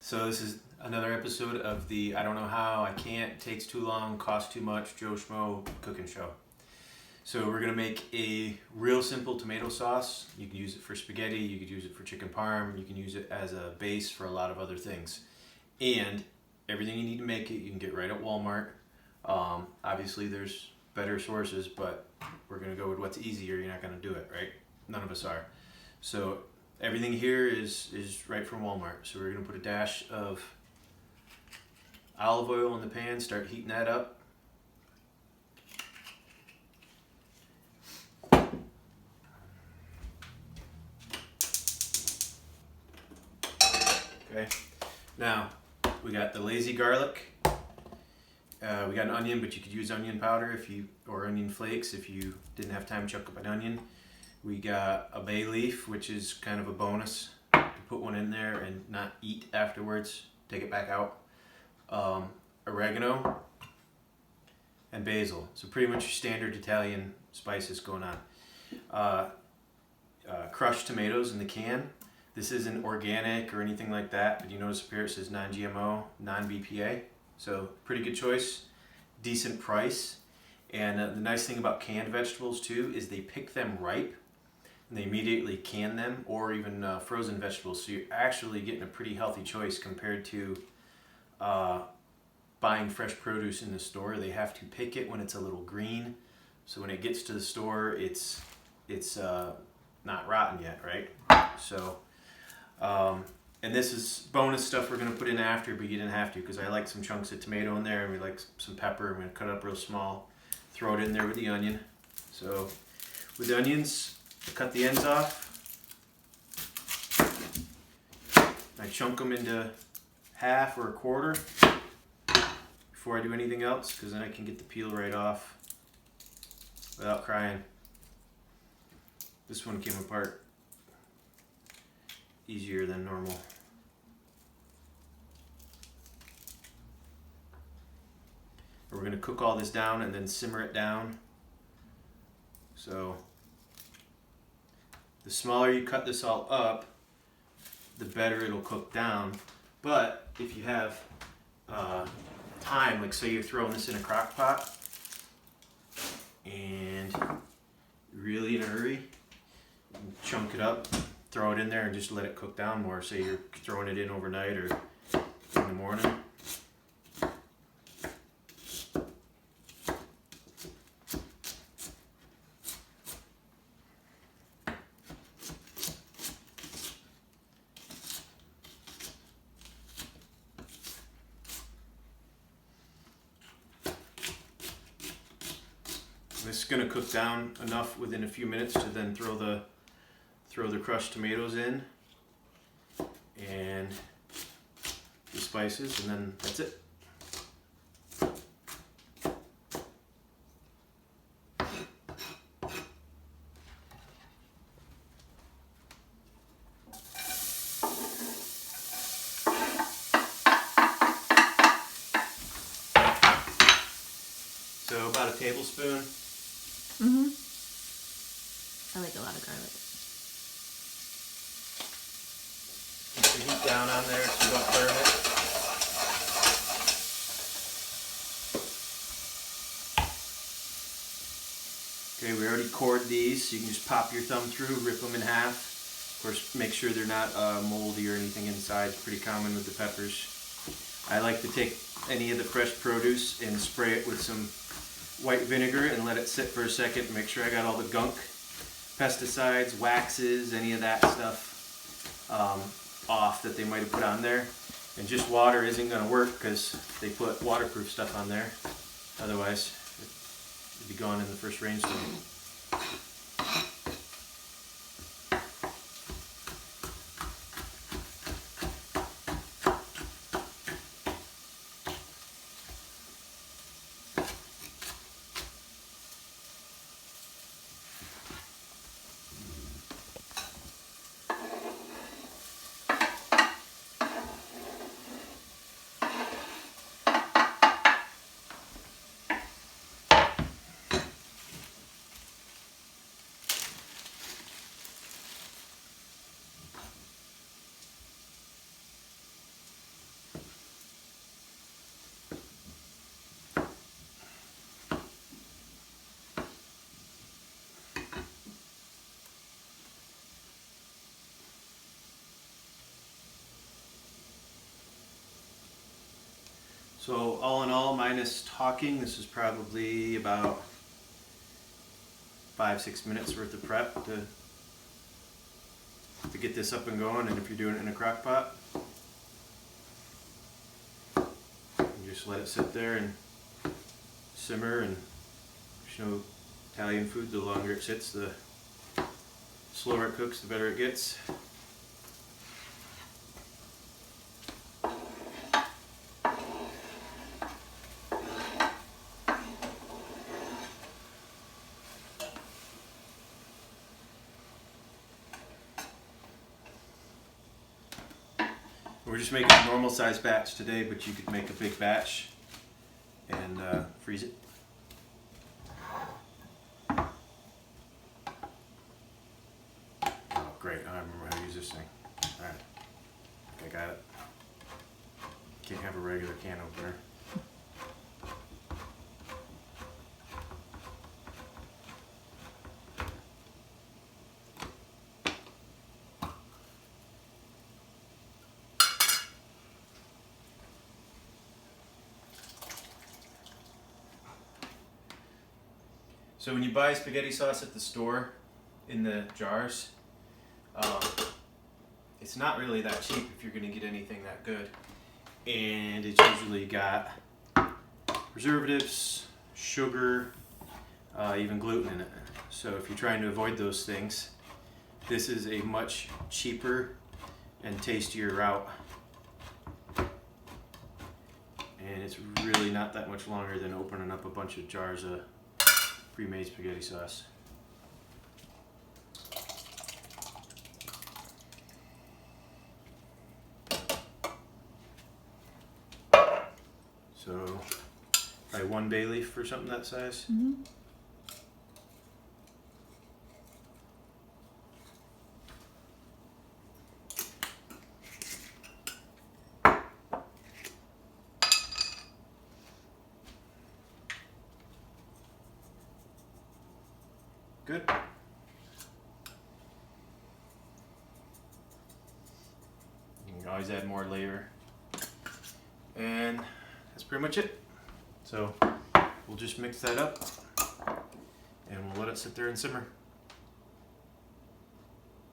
So this is another episode of the I don't know how, I can't, takes too long, costs too much, Joe Schmo cooking show. So we're gonna make a real simple tomato sauce. You can use it for spaghetti, you could use it for chicken parm, you can use it as a base for a lot of other things. And everything you need to make it, you can get right at Walmart. Obviously there's better sources, but we're gonna go with what's easier. You're not gonna do it, right? None of us are. So everything here is right from Walmart. So we're gonna put a dash of olive oil in the pan, start heating that up. Okay, now we got the lazy garlic. We got an onion, but you could use onion powder or onion flakes if you didn't have time to chop up an onion. We got a bay leaf, which is kind of a bonus. You put one in there and not eat afterwards. Take it back out. Oregano and basil. So pretty much your standard Italian spices going on. Crushed tomatoes in the can. This isn't organic or anything like that, but you notice up here it says non-GMO, non-BPA. So pretty good choice, decent price. And the nice thing about canned vegetables too is they pick them ripe and they immediately can them, or even frozen vegetables. So you're actually getting a pretty healthy choice compared to buying fresh produce in the store. They have to pick it when it's a little green. So when it gets to the store, it's not rotten yet, right? So, and this is bonus stuff we're gonna put in after, but you didn't have to, because I like some chunks of tomato in there, and we like some pepper. I'm gonna cut it up real small, throw it in there with the onion. So with the onions, I cut the ends off. I chunk them into half or a quarter before I do anything else, because then I can get the peel right off without crying. This one came apart easier than normal. We're going to cook all this down and then simmer it down. So the smaller you cut this all up, the better it'll cook down. But if you have time, like say you're throwing this in a crock pot and you're really in a hurry, you can chunk it up, throw it in there and just let it cook down more. Say you're throwing it in overnight or in the morning. This is going to cook down enough within a few minutes to then throw the crushed tomatoes in and the spices, and then that's it. So about a tablespoon. I like a lot of garlic. Keep the heat down on there so you don't burn it. Okay, we already cored these, so you can just pop your thumb through, rip them in half. Of course, make sure they're not moldy or anything inside. It's pretty common with the peppers. I like to take any of the fresh produce and spray it with some white vinegar and let it sit for a second and make sure I got all the gunk, pesticides, waxes, any of that stuff off that they might have put on there. And just water isn't going to work because they put waterproof stuff on there. Otherwise, it'd be gone in the first rainstorm. So all in all, minus talking, this is probably about 5-6 minutes worth of prep to get this up and going. And if you're doing it in a crock pot, you just let it sit there and simmer. And you know, Italian food, the longer it sits, the slower it cooks, the better it gets. We're just making a normal size batch today, but you could make a big batch and freeze it. Oh, great. I remember how to use this thing. Alright. I got it. Can't have a regular can opener. So when you buy spaghetti sauce at the store in the jars, it's not really that cheap if you're going to get anything that good. And it's usually got preservatives, sugar, even gluten in it. So if you're trying to avoid those things, this is a much cheaper and tastier route. And it's really not that much longer than opening up a bunch of jars of pre-made spaghetti sauce. So, probably 1 bay leaf for something that size. Mm-hmm. Good. You can always add more layer. And that's pretty much it. So we'll just mix that up and we'll let it sit there and simmer.